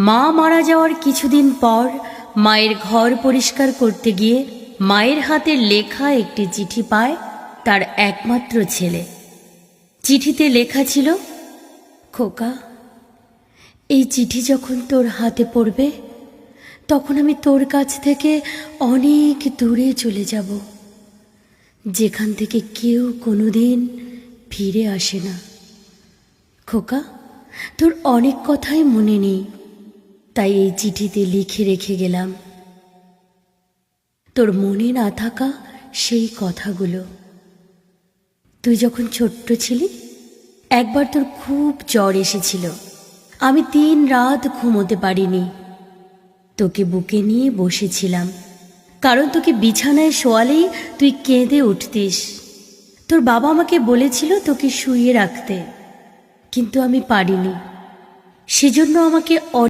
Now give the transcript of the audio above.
মা মারা যাওয়ার কিছুদিন পর মায়ের ঘর পরিষ্কার করতে গিয়ে মায়ের হাতের লেখা একটি চিঠি পায় তার একমাত্র ছেলে। চিঠিতে লেখা ছিল, খোকা, এই চিঠি যখন তোর হাতে পড়বে তখন আমি তোর কাছ থেকে অনেক দূরে চলে যাব, যেখান থেকে কেউ কোনোদিন ফিরে আসে না। খোকা, তোর অনেক কথাই মনে নেই, তাই এই চিঠিতে লিখে রেখে গেলাম তোর মনে না থাকা সেই কথাগুলো। তুই যখন ছোট্ট ছিলি একবার তোর খুব জ্বর এসেছিল, আমি 3 রাত ঘুমোতে পারিনি। তোকে বুকে নিয়ে বসেছিলাম, কারণ তোকে বিছানায় শোয়ালেই তুই কেঁদে উঠতিস। তোর বাবা আমাকে বলেছিল তোকে শুইয়ে রাখতে, কিন্তু আমি পারিনি। সেজন্য আমাকে